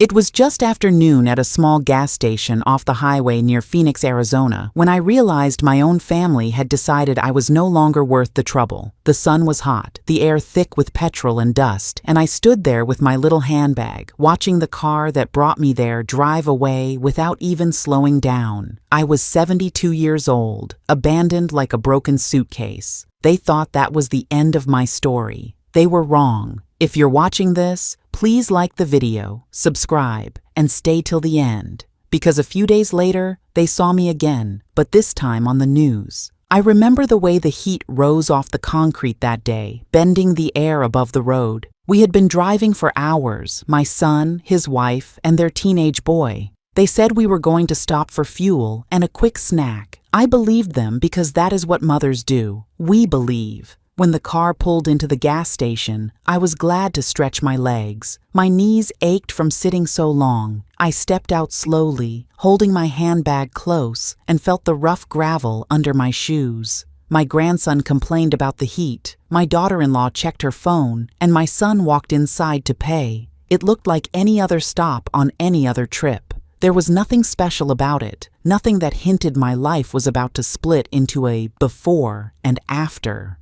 It was just after noon at a small gas station off the highway near Phoenix, Arizona, when I realized my own family had decided I was no longer worth the trouble. The sun was hot, the air thick with petrol and dust, and I stood there with my little handbag, watching the car that brought me there drive away without even slowing down. I was 72 years old, abandoned like a broken suitcase. They thought that was the end of my story. They were wrong. If you're watching this, please like the video, subscribe, and stay till the end, because a few days later, they saw me again, but this time on the news. I remember the way the heat rose off the concrete that day, bending the air above the road. We had been driving for hours, my son, his wife, and their teenage boy. They said we were going to stop for fuel and a quick snack. I believed them because that is what mothers do. We believe. When the car pulled into the gas station, I was glad to stretch my legs. My knees ached from sitting so long. I stepped out slowly, holding my handbag close, and felt the rough gravel under my shoes. My grandson complained about the heat. My daughter-in-law checked her phone, and my son walked inside to pay. It looked like any other stop on any other trip. There was nothing special about it, nothing that hinted my life was about to split into a before and after.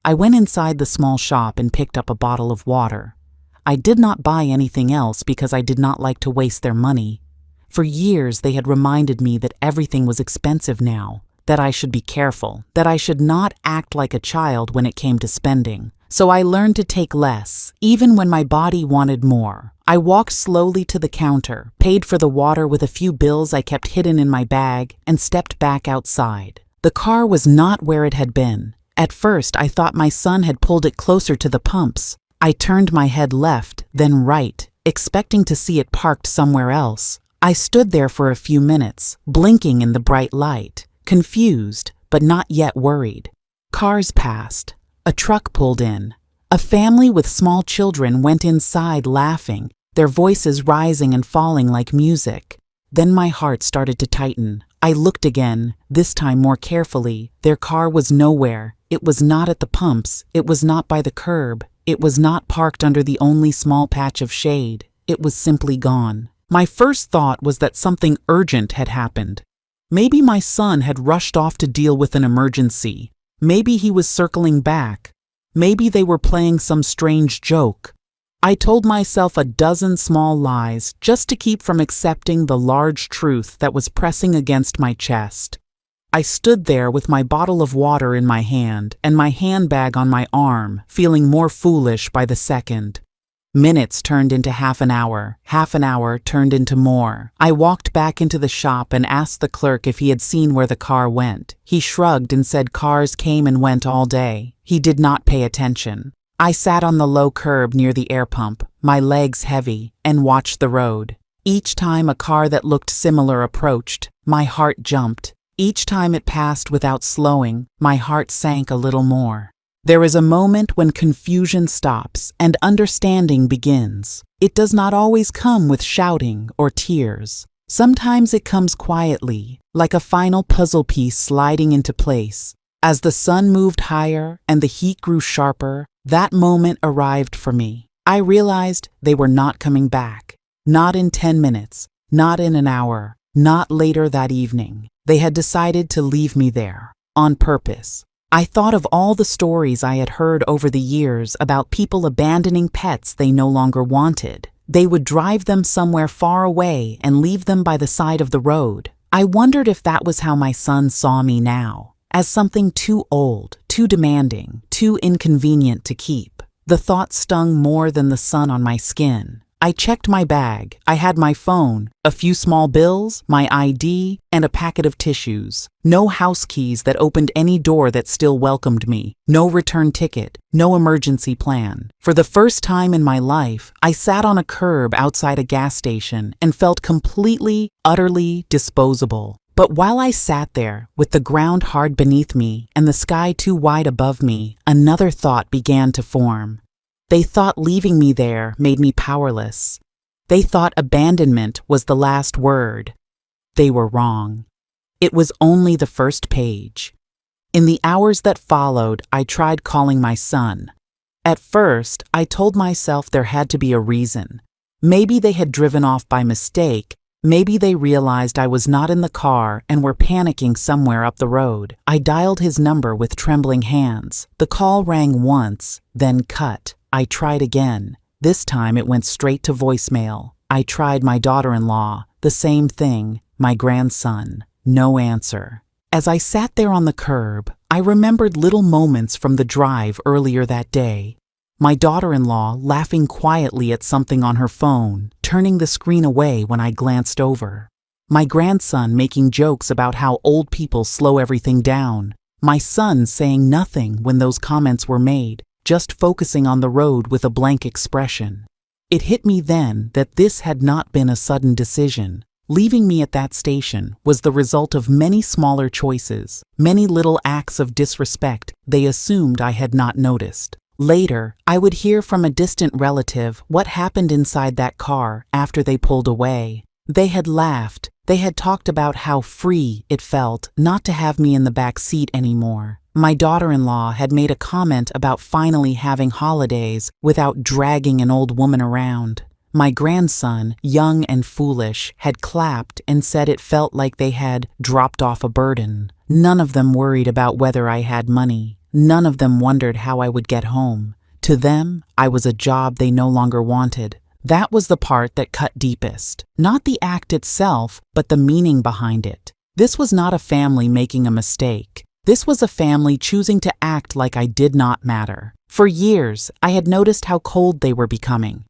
I went inside the small shop and picked up a bottle of water. I did not buy anything else because I did not like to waste their money. For years they had reminded me that everything was expensive now, that I should be careful, that I should not act like a child when it came to spending. So I learned to take less, even when my body wanted more. I walked slowly to the counter, paid for the water with a few bills I kept hidden in my bag, and stepped back outside. The car was not where it had been. At first, I thought my son had pulled it closer to the pumps. I turned my head left, then right, expecting to see it parked somewhere else. I stood there for a few minutes, blinking in the bright light, confused, but not yet worried. Cars passed. A truck pulled in. A family with small children went inside laughing, their voices rising and falling like music. Then my heart started to tighten. I looked again, this time more carefully. Their car was nowhere. It was not at the pumps. It was not by the curb. It was not parked under the only small patch of shade. It was simply gone. My first thought was that something urgent had happened. Maybe my son had rushed off to deal with an emergency. Maybe he was circling back. Maybe they were playing some strange joke. I told myself a dozen small lies just to keep from accepting the large truth that was pressing against my chest. I stood there with my bottle of water in my hand and my handbag on my arm, feeling more foolish by the second. Minutes turned into half an hour turned into more. I walked back into the shop and asked the clerk if he had seen where the car went. He shrugged and said cars came and went all day. He did not pay attention. I sat on the low curb near the air pump, my legs heavy, and watched the road. Each time a car that looked similar approached, my heart jumped. Each time it passed without slowing, my heart sank a little more. There is a moment when confusion stops and understanding begins. It does not always come with shouting or tears. Sometimes it comes quietly, like a final puzzle piece sliding into place. As the sun moved higher and the heat grew sharper, that moment arrived for me. I realized they were not coming back. Not in 10 minutes, not in an hour, not later that evening. They had decided to leave me there, on purpose. I thought of all the stories I had heard over the years about people abandoning pets they no longer wanted. They would drive them somewhere far away and leave them by the side of the road. I wondered if that was how my son saw me now, as something too old, too demanding, too inconvenient to keep. The thought stung more than the sun on my skin. I checked my bag. I had my phone, a few small bills, my ID, and a packet of tissues. No house keys that opened any door that still welcomed me. No return ticket. No emergency plan. For the first time in my life, I sat on a curb outside a gas station and felt completely, utterly disposable. But while I sat there, with the ground hard beneath me and the sky too wide above me, another thought began to form. They thought leaving me there made me powerless. They thought abandonment was the last word. They were wrong. It was only the first page. In the hours that followed, I tried calling my son. At first, I told myself there had to be a reason. Maybe they had driven off by mistake. Maybe they realized I was not in the car and were panicking somewhere up the road. I dialed his number with trembling hands. The call rang once, then cut. I tried again. This time it went straight to voicemail. I tried my daughter-in-law. The same thing. My grandson. No answer. As I sat there on the curb, I remembered little moments from the drive earlier that day. My daughter-in-law laughing quietly at something on her phone, turning the screen away when I glanced over. My grandson making jokes about how old people slow everything down. My son saying nothing when those comments were made, just focusing on the road with a blank expression. It hit me then that this had not been a sudden decision. Leaving me at that station was the result of many smaller choices, many little acts of disrespect they assumed I had not noticed. Later, I would hear from a distant relative what happened inside that car after they pulled away. They had laughed. They had talked about how free it felt not to have me in the back seat anymore. My daughter-in-law had made a comment about finally having holidays without dragging an old woman around. My grandson, young and foolish, had clapped and said it felt like they had dropped off a burden. None of them worried about whether I had money. None of them wondered how I would get home. To them, I was a job they no longer wanted. That was the part that cut deepest. Not the act itself, but the meaning behind it. This was not a family making a mistake. This was a family choosing to act like I did not matter. For years, I had noticed how cold they were becoming.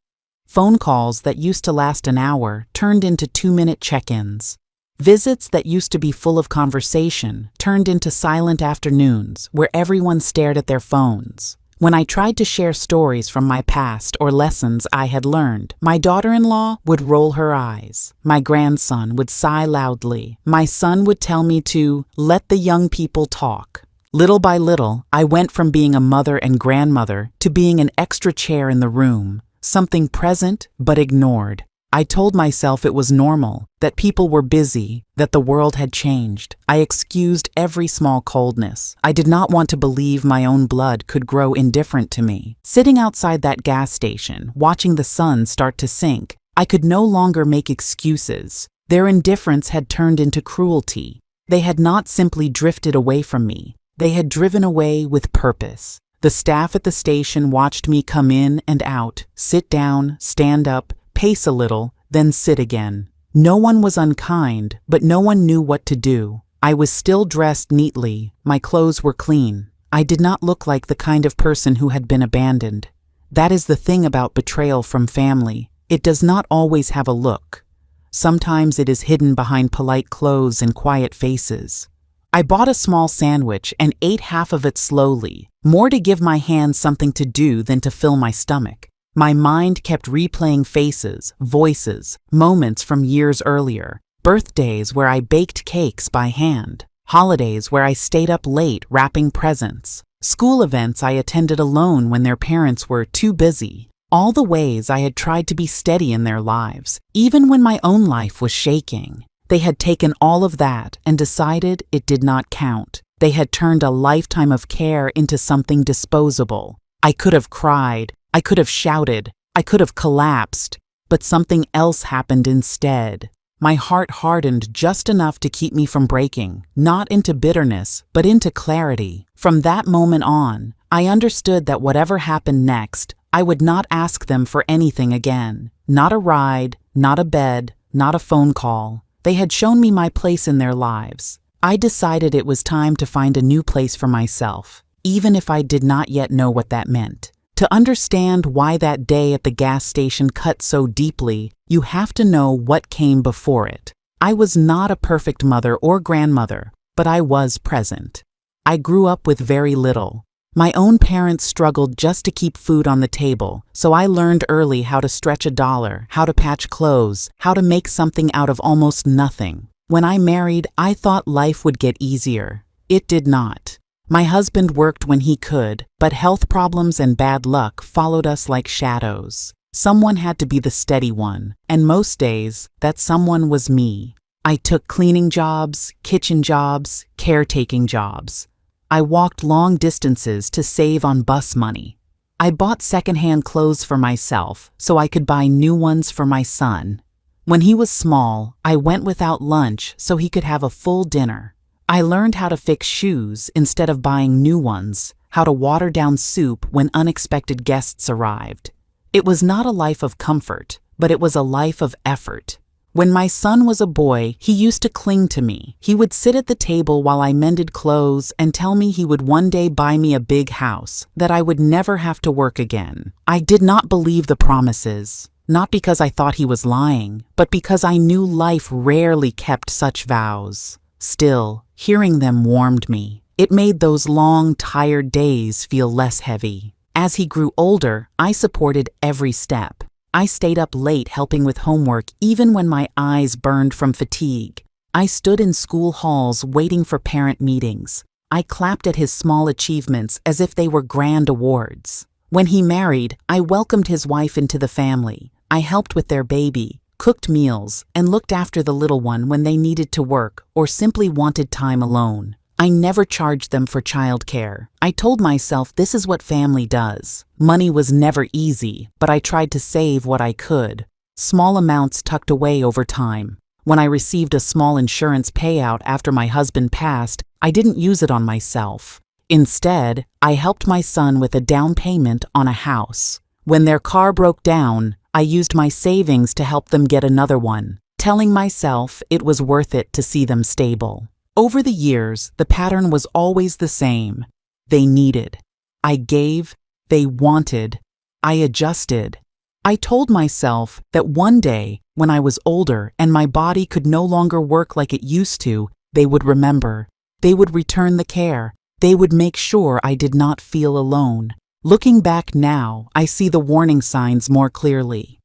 Phone calls that used to last an hour turned into 2-minute check-ins. Visits that used to be full of conversation turned into silent afternoons where everyone stared at their phones. When I tried to share stories from my past or lessons I had learned, my daughter-in-law would roll her eyes. My grandson would sigh loudly. My son would tell me to let the young people talk. Little by little, I went from being a mother and grandmother to being an extra chair in the room, something present but ignored. I told myself it was normal, that people were busy, that the world had changed. I excused every small coldness. I did not want to believe my own blood could grow indifferent to me. Sitting outside that gas station, watching the sun start to sink, I could no longer make excuses. Their indifference had turned into cruelty. They had not simply drifted away from me. They had driven away with purpose. The staff at the station watched me come in and out, sit down, stand up, pace a little, then sit again. No one was unkind, but no one knew what to do. I was still dressed neatly. My clothes were clean. I did not look like the kind of person who had been abandoned. That is the thing about betrayal from family. It does not always have a look. Sometimes it is hidden behind polite clothes and quiet faces. I bought a small sandwich and ate half of it slowly, more to give my hands something to do than to fill my stomach. My mind kept replaying faces, voices, moments from years earlier. Birthdays where I baked cakes by hand. Holidays where I stayed up late wrapping presents. School events I attended alone when their parents were too busy. All the ways I had tried to be steady in their lives, even when my own life was shaking. They had taken all of that and decided it did not count. They had turned a lifetime of care into something disposable. I could have cried. I could have shouted, I could have collapsed, but something else happened instead. My heart hardened just enough to keep me from breaking, not into bitterness, but into clarity. From that moment on, I understood that whatever happened next, I would not ask them for anything again. Not a ride, not a bed, not a phone call. They had shown me my place in their lives. I decided it was time to find a new place for myself, even if I did not yet know what that meant. To understand why that day at the gas station cut so deeply, you have to know what came before it. I was not a perfect mother or grandmother, but I was present. I grew up with very little. My own parents struggled just to keep food on the table, so I learned early how to stretch a dollar, how to patch clothes, how to make something out of almost nothing. When I married, I thought life would get easier. It did not. My husband worked when he could, but health problems and bad luck followed us like shadows. Someone had to be the steady one, and most days, that someone was me. I took cleaning jobs, kitchen jobs, caretaking jobs. I walked long distances to save on bus money. I bought secondhand clothes for myself so I could buy new ones for my son. When he was small, I went without lunch so he could have a full dinner. I learned how to fix shoes instead of buying new ones, how to water down soup when unexpected guests arrived. It was not a life of comfort, but it was a life of effort. When my son was a boy, he used to cling to me. He would sit at the table while I mended clothes and tell me he would one day buy me a big house, that I would never have to work again. I did not believe the promises. Not because I thought he was lying, but because I knew life rarely kept such vows. Still, hearing them warmed me. It made those long, tired days feel less heavy. As he grew older, I supported every step. I stayed up late helping with homework even when my eyes burned from fatigue. I stood in school halls waiting for parent meetings. I clapped at his small achievements as if they were grand awards. When he married, I welcomed his wife into the family. I helped with their baby, cooked meals, and looked after the little one when they needed to work or simply wanted time alone. I never charged them for childcare. I told myself this is what family does. Money was never easy, but I tried to save what I could. Small amounts tucked away over time. When I received a small insurance payout after my husband passed, I didn't use it on myself. Instead, I helped my son with a down payment on a house. When their car broke down, I used my savings to help them get another one, telling myself it was worth it to see them stable. Over the years, the pattern was always the same. They needed. I gave. They wanted. I adjusted. I told myself that one day, when I was older and my body could no longer work like it used to, they would remember. They would return the care. They would make sure I did not feel alone. Looking back now, I see the warning signs more clearly.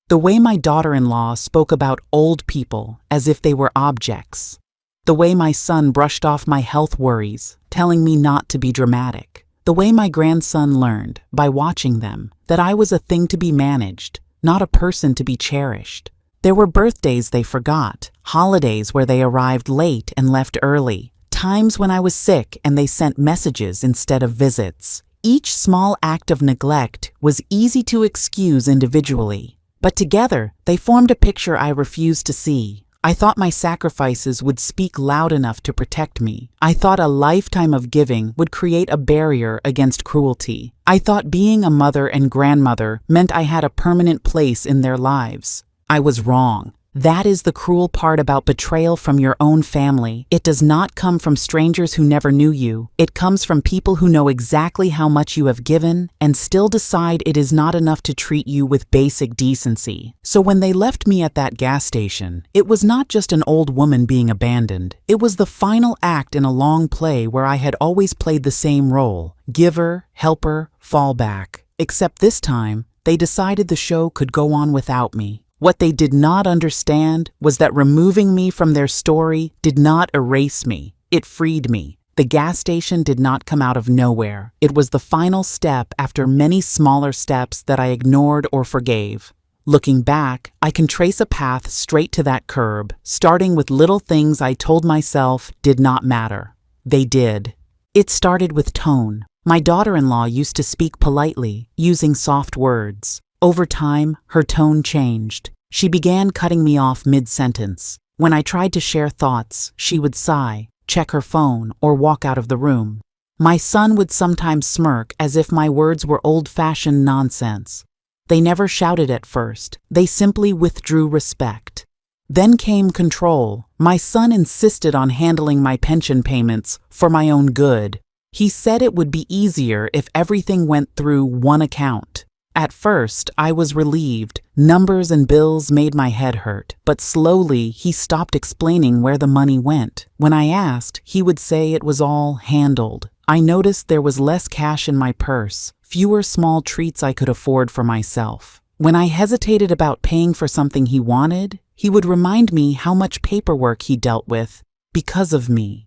The way my daughter-in-law spoke about old people as if they were objects. The way my son brushed off my health worries, telling me not to be dramatic. The way my grandson learned, by watching them, that I was a thing to be managed, not a person to be cherished. There were birthdays they forgot, holidays where they arrived late and left early, times when I was sick and they sent messages instead of visits. Each small act of neglect was easy to excuse individually, but together they formed a picture I refused to see. I thought my sacrifices would speak loud enough to protect me. I thought a lifetime of giving would create a barrier against cruelty. I thought being a mother and grandmother meant I had a permanent place in their lives. I was wrong. That is the cruel part about betrayal from your own family. It does not come from strangers who never knew you. It comes from people who know exactly how much you have given and still decide it is not enough to treat you with basic decency. So when they left me at that gas station, it was not just an old woman being abandoned. It was the final act in a long play where I had always played the same role: giver, helper, fallback. Except this time, they decided the show could go on without me. What they did not understand was that removing me from their story did not erase me. It freed me. The gas station did not come out of nowhere. It was the final step after many smaller steps that I ignored or forgave. Looking back, I can trace a path straight to that curb, starting with little things I told myself did not matter. They did. It started with tone. My daughter-in-law used to speak politely, using soft words. Over time, her tone changed. She began cutting me off mid-sentence. When I tried to share thoughts, she would sigh, check her phone, or walk out of the room. My son would sometimes smirk as if my words were old-fashioned nonsense. They never shouted at first. They simply withdrew respect. Then came control. My son insisted on handling my pension payments for my own good. He said it would be easier if everything went through one account. At first, I was relieved. Numbers and bills made my head hurt. But slowly, he stopped explaining where the money went. When I asked, he would say it was all handled. I noticed there was less cash in my purse, fewer small treats I could afford for myself. When I hesitated about paying for something he wanted, he would remind me how much paperwork he dealt with because of me.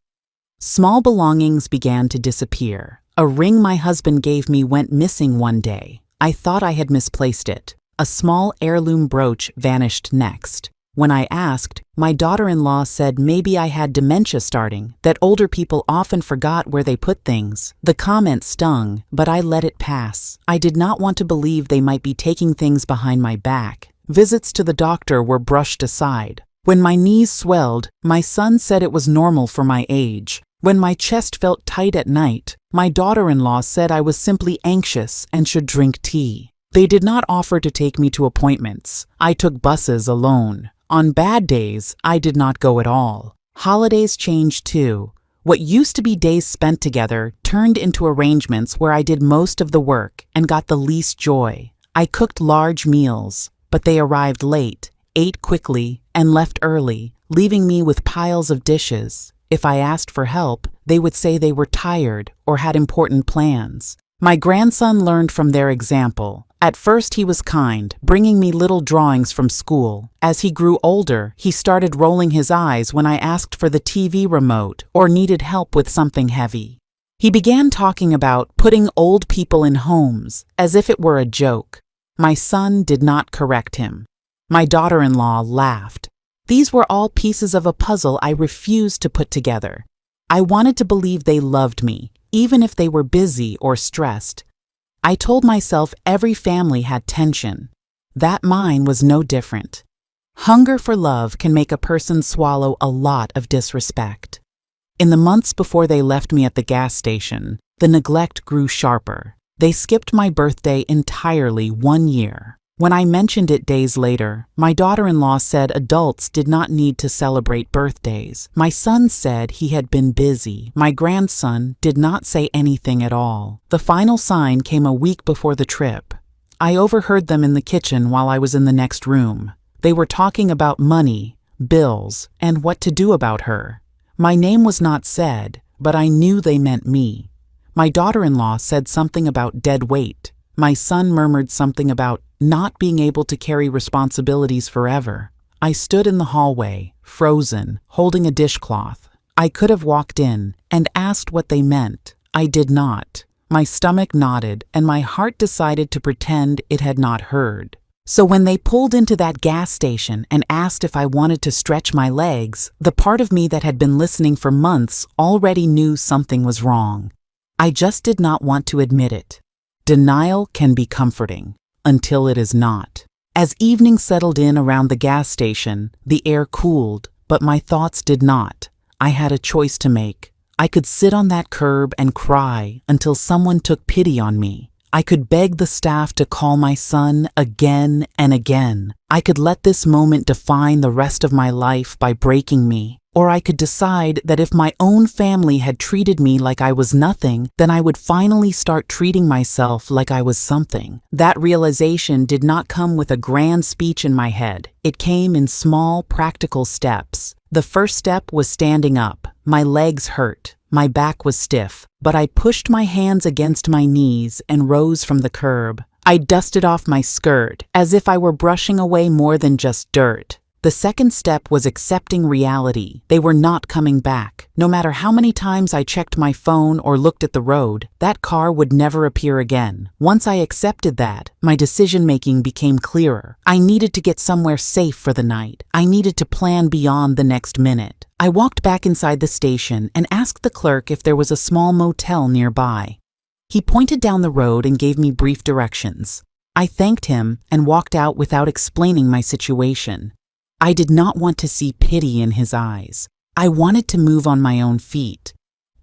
Small belongings began to disappear. A ring my husband gave me went missing one day. I thought I had misplaced it. A small heirloom brooch vanished next. When I asked, my daughter-in-law said maybe I had dementia starting, that older people often forgot where they put things. The comment stung, but I let it pass. I did not want to believe they might be taking things behind my back. Visits to the doctor were brushed aside. When my knees swelled, my son said it was normal for my age. When my chest felt tight at night, my daughter-in-law said I was simply anxious and should drink tea. They did not offer to take me to appointments. I took buses alone. On bad days, I did not go at all. Holidays changed too. What used to be days spent together turned into arrangements where I did most of the work and got the least joy. I cooked large meals, but they arrived late, ate quickly, and left early, leaving me with piles of dishes. If I asked for help, they would say they were tired or had important plans. My grandson learned from their example. At first he was kind, bringing me little drawings from school. As he grew older, he started rolling his eyes when I asked for the TV remote or needed help with something heavy. He began talking about putting old people in homes, as if it were a joke. My son did not correct him. My daughter-in-law laughed. These were all pieces of a puzzle I refused to put together. I wanted to believe they loved me, even if they were busy or stressed. I told myself every family had tension. That mine was no different. Hunger for love can make a person swallow a lot of disrespect. In the months before they left me at the gas station, the neglect grew sharper. They skipped my birthday entirely 1 year. When I mentioned it days later, my daughter-in-law said adults did not need to celebrate birthdays. My son said he had been busy. My grandson did not say anything at all. The final sign came a week before the trip. I overheard them in the kitchen while I was in the next room. They were talking about money, bills, and what to do about her. My name was not said, but I knew they meant me. My daughter-in-law said something about dead weight. My son murmured something about not being able to carry responsibilities forever. I stood in the hallway, frozen, holding a dishcloth. I could have walked in and asked what they meant. I did not. My stomach nodded, and my heart decided to pretend it had not heard. So when they pulled into that gas station and asked if I wanted to stretch my legs, the part of me that had been listening for months already knew something was wrong. I just did not want to admit it. Denial can be comforting, until it is not. As evening settled in around the gas station, the air cooled, but my thoughts did not. I had a choice to make. I could sit on that curb and cry until someone took pity on me. I could beg the staff to call my son again and again. I could let this moment define the rest of my life by breaking me. Or I could decide that if my own family had treated me like I was nothing, then I would finally start treating myself like I was something. That realization did not come with a grand speech in my head. It came in small, practical steps. The first step was standing up. My legs hurt. My back was stiff, but I pushed my hands against my knees and rose from the curb. I dusted off my skirt, as if I were brushing away more than just dirt. The second step was accepting reality. They were not coming back. No matter how many times I checked my phone or looked at the road, that car would never appear again. Once I accepted that, my decision-making became clearer. I needed to get somewhere safe for the night. I needed to plan beyond the next minute. I walked back inside the station and asked the clerk if there was a small motel nearby. He pointed down the road and gave me brief directions. I thanked him and walked out without explaining my situation. I did not want to see pity in his eyes. I wanted to move on my own feet.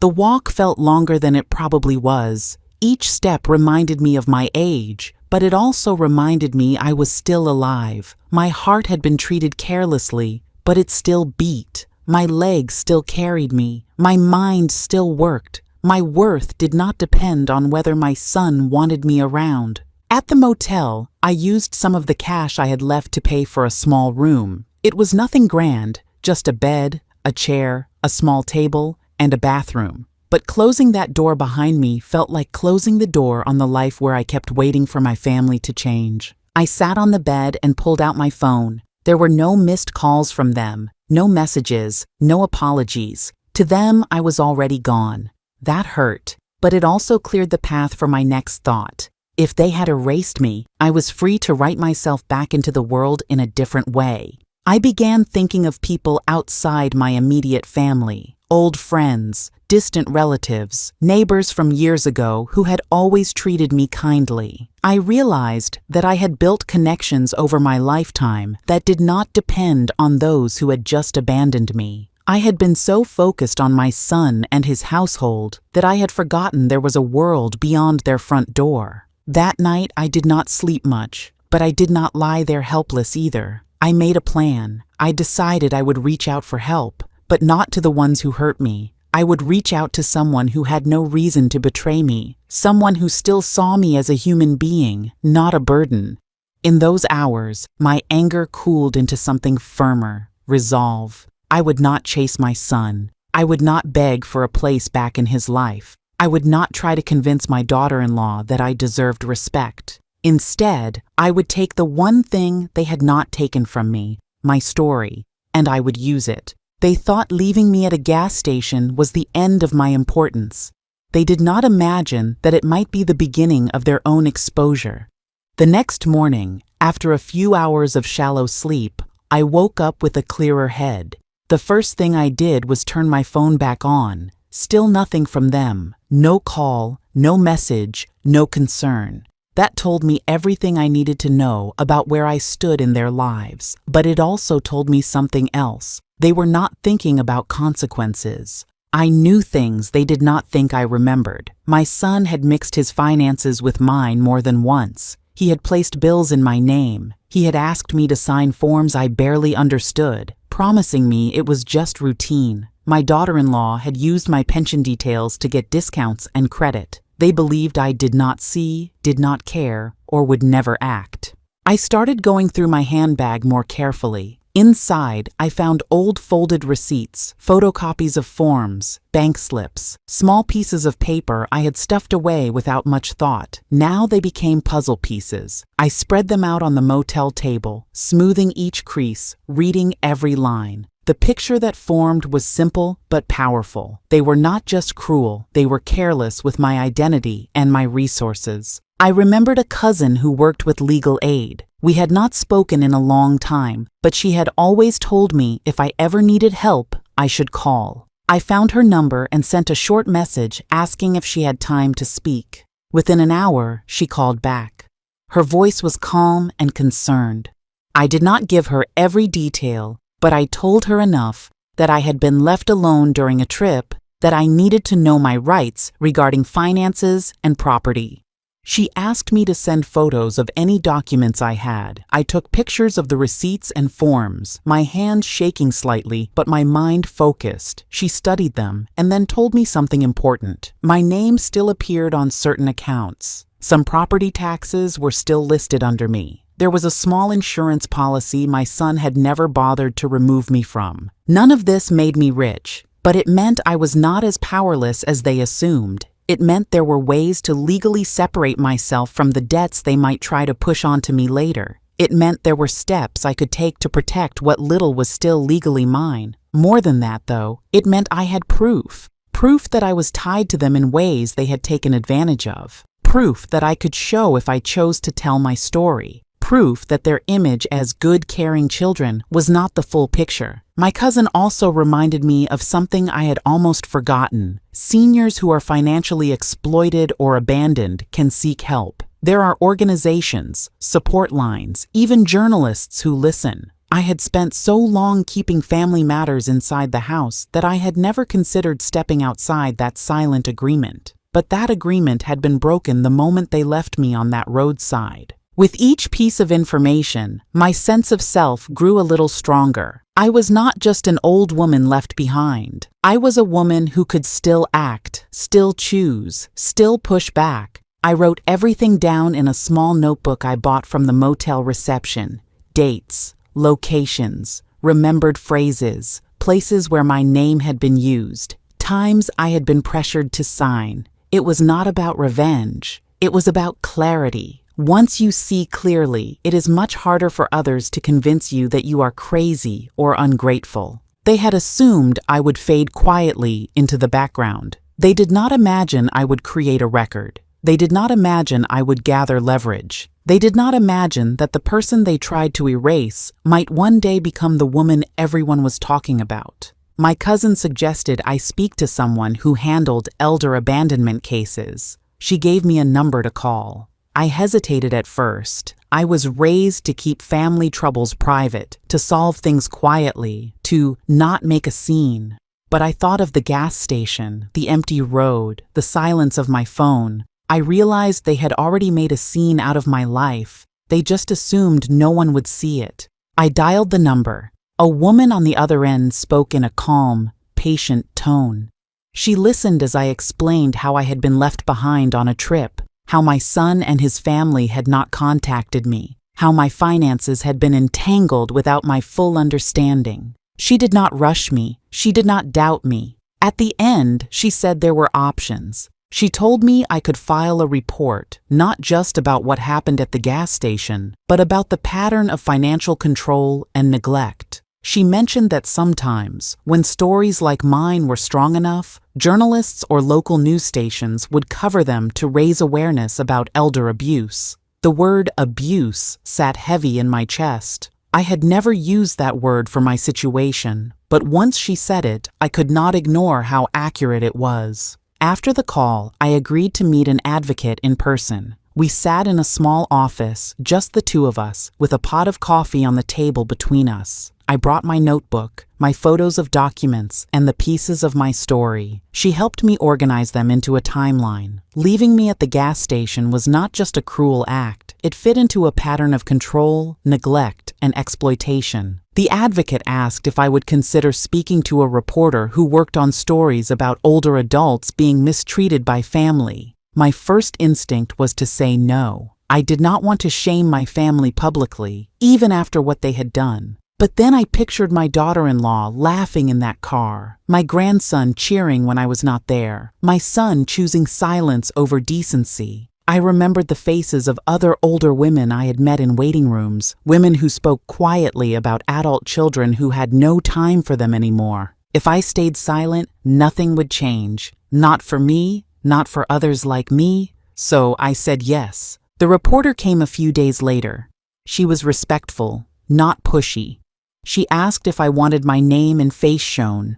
The walk felt longer than it probably was. Each step reminded me of my age, but it also reminded me I was still alive. My heart had been treated carelessly, but it still beat. My legs still carried me. My mind still worked. My worth did not depend on whether my son wanted me around. At the motel, I used some of the cash I had left to pay for a small room. It was nothing grand, just a bed, a chair, a small table, and a bathroom. But closing that door behind me felt like closing the door on the life where I kept waiting for my family to change. I sat on the bed and pulled out my phone. There were no missed calls from them, no messages, no apologies. To them, I was already gone. That hurt, but it also cleared the path for my next thought. If they had erased me, I was free to write myself back into the world in a different way. I began thinking of people outside my immediate family, old friends, distant relatives, neighbors from years ago who had always treated me kindly. I realized that I had built connections over my lifetime that did not depend on those who had just abandoned me. I had been so focused on my son and his household that I had forgotten there was a world beyond their front door. That night I did not sleep much, but I did not lie there helpless either. I made a plan. I decided I would reach out for help, but not to the ones who hurt me. I would reach out to someone who had no reason to betray me, someone who still saw me as a human being, not a burden. In those hours, my anger cooled into something firmer, resolve. I would not chase my son. I would not beg for a place back in his life. I would not try to convince my daughter-in-law that I deserved respect. Instead, I would take the one thing they had not taken from me, my story, and I would use it. They thought leaving me at a gas station was the end of my importance. They did not imagine that it might be the beginning of their own exposure. The next morning, after a few hours of shallow sleep, I woke up with a clearer head. The first thing I did was turn my phone back on. Still nothing from them. No call, no message, no concern. That told me everything I needed to know about where I stood in their lives, but it also told me something else. They were not thinking about consequences. I knew things they did not think I remembered. My son had mixed his finances with mine more than once. He had placed bills in my name. He had asked me to sign forms I barely understood, promising me it was just routine. My daughter-in-law had used my pension details to get discounts and credit. They believed I did not see, did not care, or would never act. I started going through my handbag more carefully. Inside, I found old folded receipts, photocopies of forms, bank slips, small pieces of paper I had stuffed away without much thought. Now they became puzzle pieces. I spread them out on the motel table, smoothing each crease, reading every line. The picture that formed was simple but powerful. They were not just cruel, they were careless with my identity and my resources. I remembered a cousin who worked with legal aid. We had not spoken in a long time, but she had always told me if I ever needed help, I should call. I found her number and sent a short message asking if she had time to speak. Within an hour, she called back. Her voice was calm and concerned. I did not give her every detail, but I told her enough that I had been left alone during a trip, that I needed to know my rights regarding finances and property. She asked me to send photos of any documents I had. I took pictures of the receipts and forms, my hand shaking slightly, but my mind focused. She studied them and then told me something important. My name still appeared on certain accounts. Some property taxes were still listed under me. There was a small insurance policy my son had never bothered to remove me from. None of this made me rich, but it meant I was not as powerless as they assumed. It meant there were ways to legally separate myself from the debts they might try to push onto me later. It meant there were steps I could take to protect what little was still legally mine. More than that, though, it meant I had proof. Proof that I was tied to them in ways they had taken advantage of. Proof that I could show if I chose to tell my story. Proof that their image as good, caring children was not the full picture. My cousin also reminded me of something I had almost forgotten. Seniors who are financially exploited or abandoned can seek help. There are organizations, support lines, even journalists who listen. I had spent so long keeping family matters inside the house that I had never considered stepping outside that silent agreement. But that agreement had been broken the moment they left me on that roadside. With each piece of information, my sense of self grew a little stronger. I was not just an old woman left behind. I was a woman who could still act, still choose, still push back. I wrote everything down in a small notebook I bought from the motel reception. Dates, locations, remembered phrases, places where my name had been used, times I had been pressured to sign. It was not about revenge. It was about clarity. Once you see clearly, it is much harder for others to convince you that you are crazy or ungrateful. They had assumed I would fade quietly into the background. They did not imagine I would create a record. They did not imagine I would gather leverage. They did not imagine that the person they tried to erase might one day become the woman everyone was talking about. My cousin suggested I speak to someone who handled elder abandonment cases. She gave me a number to call. I hesitated at first. I was raised to keep family troubles private, to solve things quietly, to not make a scene. But I thought of the gas station, the empty road, the silence of my phone. I realized they had already made a scene out of my life. They just assumed no one would see it. I dialed the number. A woman on the other end spoke in a calm, patient tone. She listened as I explained how I had been left behind on a trip, how my son and his family had not contacted me, how my finances had been entangled without my full understanding. She did not rush me. She did not doubt me. At the end, she said there were options. She told me I could file a report, not just about what happened at the gas station, but about the pattern of financial control and neglect. She mentioned that sometimes, when stories like mine were strong enough, journalists or local news stations would cover them to raise awareness about elder abuse. The word abuse sat heavy in my chest. I had never used that word for my situation, but once she said it, I could not ignore how accurate it was. After the call, I agreed to meet an advocate in person. We sat in a small office, just the two of us, with a pot of coffee on the table between us. I brought my notebook, my photos of documents, and the pieces of my story. She helped me organize them into a timeline. Leaving me at the gas station was not just a cruel act. It fit into a pattern of control, neglect, and exploitation. The advocate asked if I would consider speaking to a reporter who worked on stories about older adults being mistreated by family. My first instinct was to say no. I did not want to shame my family publicly, even after what they had done. But then I pictured my daughter-in-law laughing in that car, my grandson cheering when I was not there, my son choosing silence over decency. I remembered the faces of other older women I had met in waiting rooms, women who spoke quietly about adult children who had no time for them anymore. If I stayed silent, nothing would change. Not for me, not for others like me. So I said yes. The reporter came a few days later. She was respectful, not pushy. She asked if I wanted my name and face shown.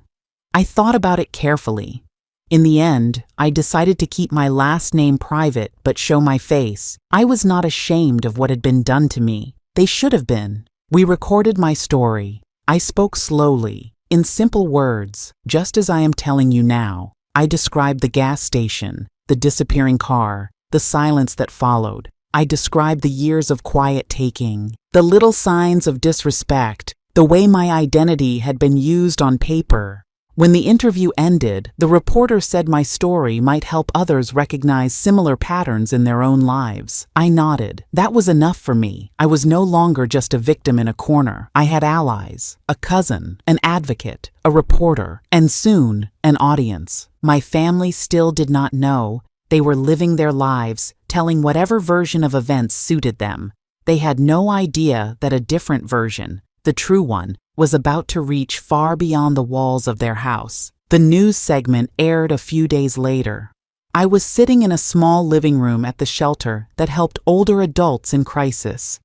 I thought about it carefully. In the end, I decided to keep my last name private but show my face. I was not ashamed of what had been done to me. They should have been. We recorded my story. I spoke slowly, in simple words, just as I am telling you now. I described the gas station, the disappearing car, the silence that followed. I described the years of quiet taking, the little signs of disrespect, the way my identity had been used on paper. When the interview ended, the reporter said my story might help others recognize similar patterns in their own lives. I nodded. That was enough for me. I was no longer just a victim in a corner. I had allies, a cousin, an advocate, a reporter, and soon, an audience. My family still did not know. They were living their lives, telling whatever version of events suited them. They had no idea that a different version, the true one, was about to reach far beyond the walls of their house. The news segment aired a few days later. I was sitting in a small living room at the shelter that helped older adults in crisis.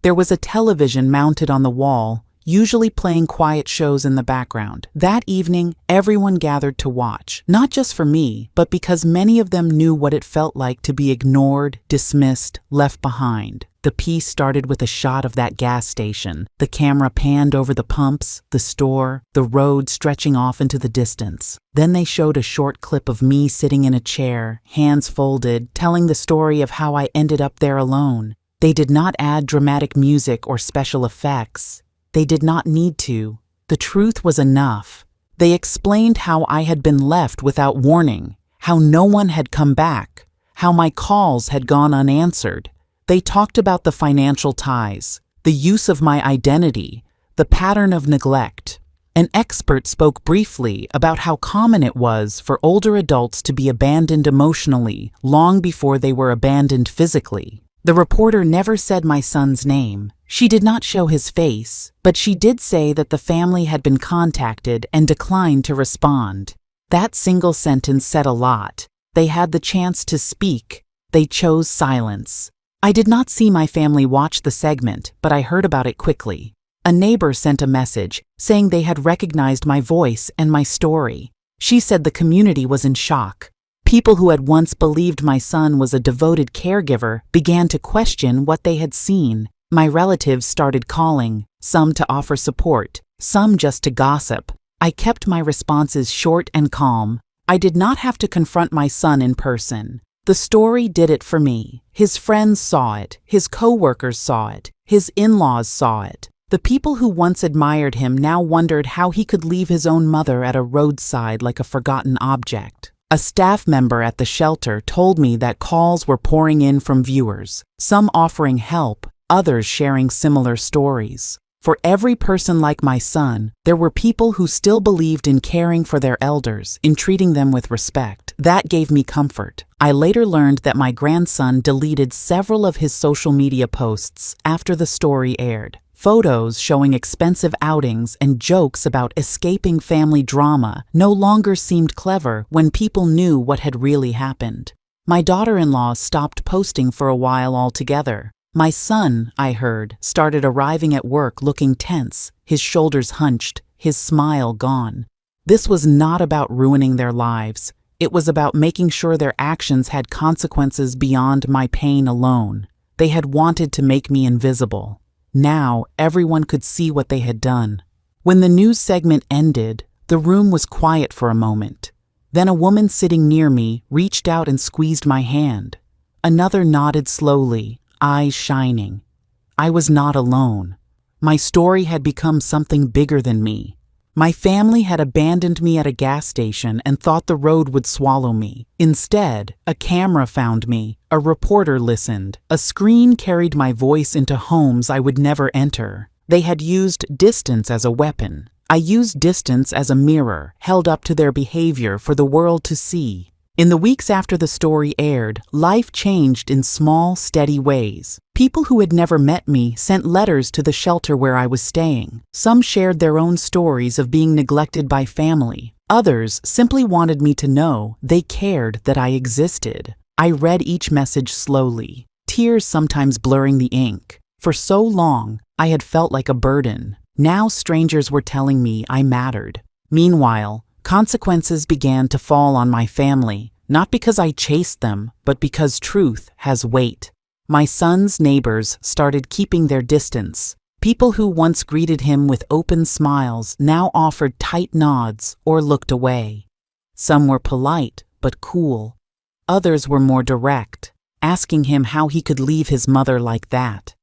There was a television mounted on the wall, usually playing quiet shows in the background. That evening, everyone gathered to watch, not just for me, but because many of them knew what it felt like to be ignored, dismissed, left behind. The piece started with a shot of that gas station. The camera panned over the pumps, the store, the road stretching off into the distance. Then they showed a short clip of me sitting in a chair, hands folded, telling the story of how I ended up there alone. They did not add dramatic music or special effects. They did not need to. The truth was enough. They explained how I had been left without warning, how no one had come back, how my calls had gone unanswered. They talked about the financial ties, the use of my identity, the pattern of neglect. An expert spoke briefly about how common it was for older adults to be abandoned emotionally long before they were abandoned physically. The reporter never said my son's name. She did not show his face, but she did say that the family had been contacted and declined to respond. That single sentence said a lot. They had the chance to speak. They chose silence. I did not see my family watch the segment, but I heard about it quickly. A neighbor sent a message saying they had recognized my voice and my story. She said the community was in shock. People who had once believed my son was a devoted caregiver began to question what they had seen. My relatives started calling, some to offer support, some just to gossip. I kept my responses short and calm. I did not have to confront my son in person. The story did it for me. His friends saw it, his co-workers saw it, his in-laws saw it. The people who once admired him now wondered how he could leave his own mother at a roadside like a forgotten object. A staff member at the shelter told me that calls were pouring in from viewers, some offering help, others sharing similar stories. For every person like my son, there were people who still believed in caring for their elders, in treating them with respect. That gave me comfort. I later learned that my grandson deleted several of his social media posts after the story aired. Photos showing expensive outings and jokes about escaping family drama no longer seemed clever when people knew what had really happened. My daughter-in-law stopped posting for a while altogether. My son, I heard, started arriving at work looking tense, his shoulders hunched, his smile gone. This was not about ruining their lives. It was about making sure their actions had consequences beyond my pain alone. They had wanted to make me invisible. Now, everyone could see what they had done. When the news segment ended, the room was quiet for a moment. Then a woman sitting near me reached out and squeezed my hand. Another nodded slowly, eyes shining. I was not alone. My story had become something bigger than me. My family had abandoned me at a gas station and thought the road would swallow me. Instead, a camera found me, a reporter listened, a screen carried my voice into homes I would never enter. They had used distance as a weapon. I used distance as a mirror, held up to their behavior for the world to see. In the weeks after the story aired, life changed in small, steady ways. People who had never met me sent letters to the shelter where I was staying. Some shared their own stories of being neglected by family. Others simply wanted me to know they cared that I existed. I read each message slowly, tears sometimes blurring the ink. For so long, I had felt like a burden. Now strangers were telling me I mattered. Meanwhile, consequences began to fall on my family, not because I chased them, but because truth has weight. My son's neighbors started keeping their distance. People who once greeted him with open smiles now offered tight nods or looked away. Some were polite but cool. Others were more direct, asking him how he could leave his mother like that.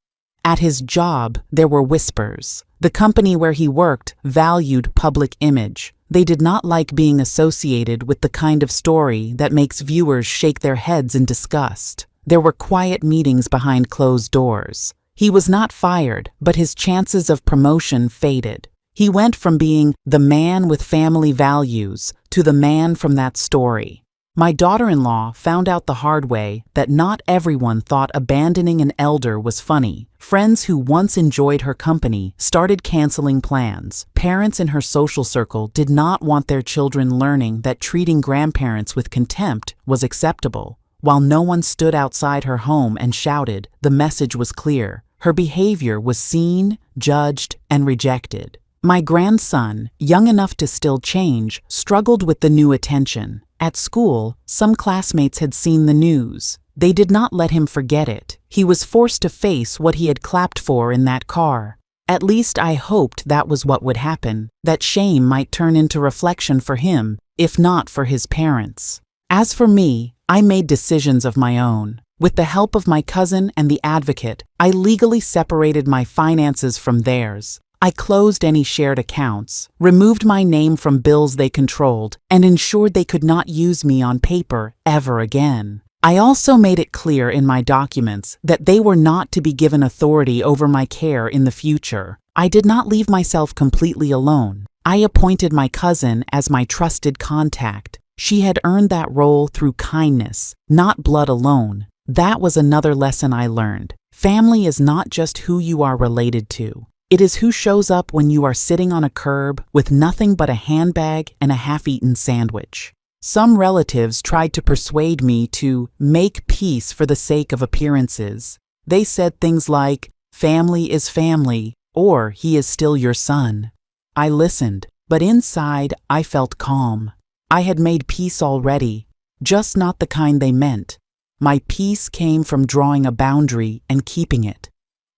At his job, there were whispers. The company where he worked valued public image. They did not like being associated with the kind of story that makes viewers shake their heads in disgust. There were quiet meetings behind closed doors. He was not fired, but his chances of promotion faded. He went from being the man with family values to the man from that story. My daughter-in-law found out the hard way that not everyone thought abandoning an elder was funny. Friends who once enjoyed her company started canceling plans. Parents in her social circle did not want their children learning that treating grandparents with contempt was acceptable. While no one stood outside her home and shouted, the message was clear. Her behavior was seen, judged, and rejected. My grandson, young enough to still change, struggled with the new attention. At school, some classmates had seen the news. They did not let him forget it. He was forced to face what he had clapped for in that car. At least I hoped that was what would happen, that shame might turn into reflection for him, if not for his parents. As for me, I made decisions of my own. With the help of my cousin and the advocate, I legally separated my finances from theirs. I closed any shared accounts, removed my name from bills they controlled, and ensured they could not use me on paper ever again. I also made it clear in my documents that they were not to be given authority over my care in the future. I did not leave myself completely alone. I appointed my cousin as my trusted contact. She had earned that role through kindness, not blood alone. That was another lesson I learned. Family is not just who you are related to. It is who shows up when you are sitting on a curb with nothing but a handbag and a half-eaten sandwich. Some relatives tried to persuade me to make peace for the sake of appearances. They said things like, "Family is family," or "He is still your son." I listened, but inside I felt calm. I had made peace already, just not the kind they meant. My peace came from drawing a boundary and keeping it,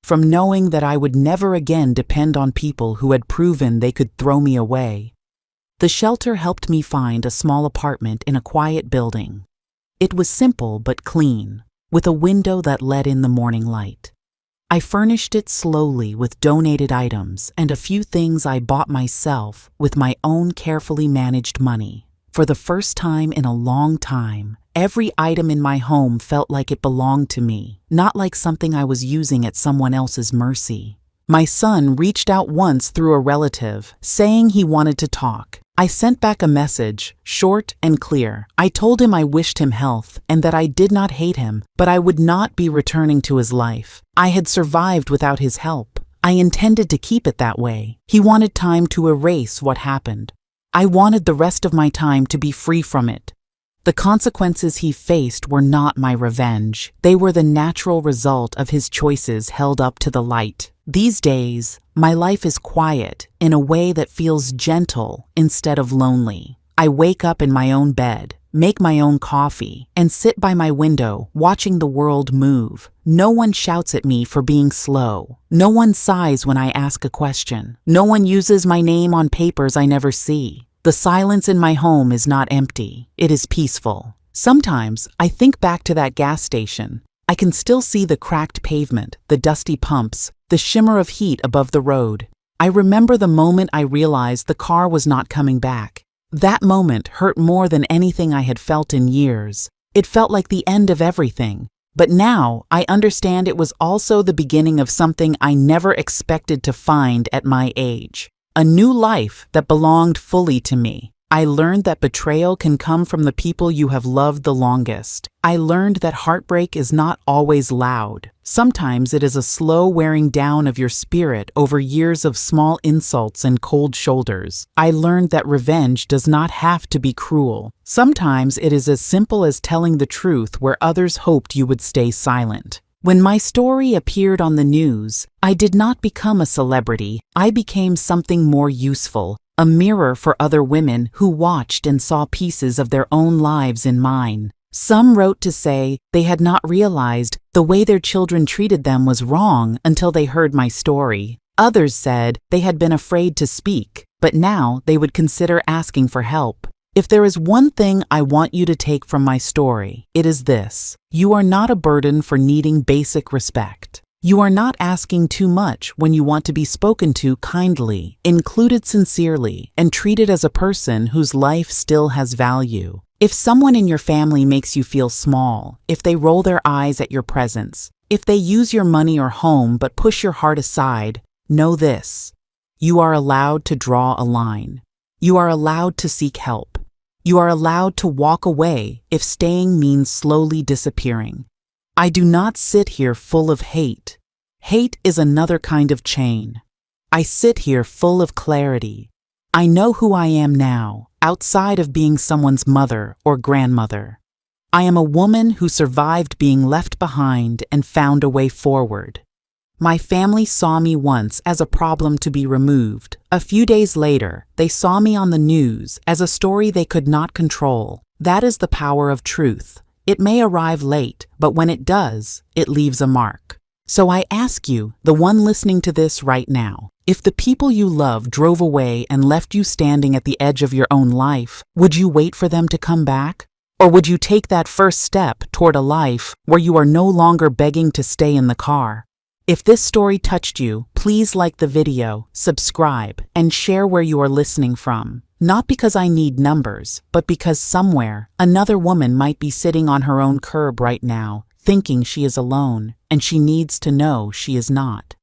from knowing that I would never again depend on people who had proven they could throw me away. The shelter helped me find a small apartment in a quiet building. It was simple but clean, with a window that let in the morning light. I furnished it slowly with donated items and a few things I bought myself with my own carefully managed money. For the first time in a long time, every item in my home felt like it belonged to me, not like something I was using at someone else's mercy. My son reached out once through a relative, saying he wanted to talk. I sent back a message, short and clear. I told him I wished him health and that I did not hate him, but I would not be returning to his life. I had survived without his help. I intended to keep it that way. He wanted time to erase what happened. I wanted the rest of my time to be free from it. The consequences he faced were not my revenge. They were the natural result of his choices held up to the light. These days, my life is quiet in a way that feels gentle instead of lonely. I wake up in my own bed, make my own coffee, and sit by my window watching the world move. No one shouts at me for being slow. No one sighs when I ask a question. No one uses my name on papers I never see. The silence in my home is not empty. It is peaceful. Sometimes I think back to that gas station. I can still see the cracked pavement, the dusty pumps, the shimmer of heat above the road. I remember the moment I realized the car was not coming back. That moment hurt more than anything I had felt in years. It felt like the end of everything. But now I understand it was also the beginning of something I never expected to find at my age. A new life that belonged fully to me. I learned that betrayal can come from the people you have loved the longest. I learned that heartbreak is not always loud. Sometimes it is a slow wearing down of your spirit over years of small insults and cold shoulders. I learned that revenge does not have to be cruel. Sometimes it is as simple as telling the truth where others hoped you would stay silent. When my story appeared on the news, I did not become a celebrity. I became something more useful, a mirror for other women who watched and saw pieces of their own lives in mine. Some wrote to say they had not realized the way their children treated them was wrong until they heard my story. Others said they had been afraid to speak, but now they would consider asking for help. If there is one thing I want you to take from my story, it is this. You are not a burden for needing basic respect. You are not asking too much when you want to be spoken to kindly, included sincerely, and treated as a person whose life still has value. If someone in your family makes you feel small, if they roll their eyes at your presence, if they use your money or home but push your heart aside, know this. You are allowed to draw a line. You are allowed to seek help. You are allowed to walk away if staying means slowly disappearing. I do not sit here full of hate. Hate is another kind of chain. I sit here full of clarity. I know who I am now, outside of being someone's mother or grandmother. I am a woman who survived being left behind and found a way forward. My family saw me once as a problem to be removed. A few days later, they saw me on the news as a story they could not control. That is the power of truth. It may arrive late, but when it does, it leaves a mark. So I ask you, the one listening to this right now, if the people you love drove away and left you standing at the edge of your own life, would you wait for them to come back? Or would you take that first step toward a life where you are no longer begging to stay in the car? If this story touched you, please like the video, subscribe, and share where you are listening from. Not because I need numbers, but because somewhere, another woman might be sitting on her own curb right now, thinking she is alone, and she needs to know she is not.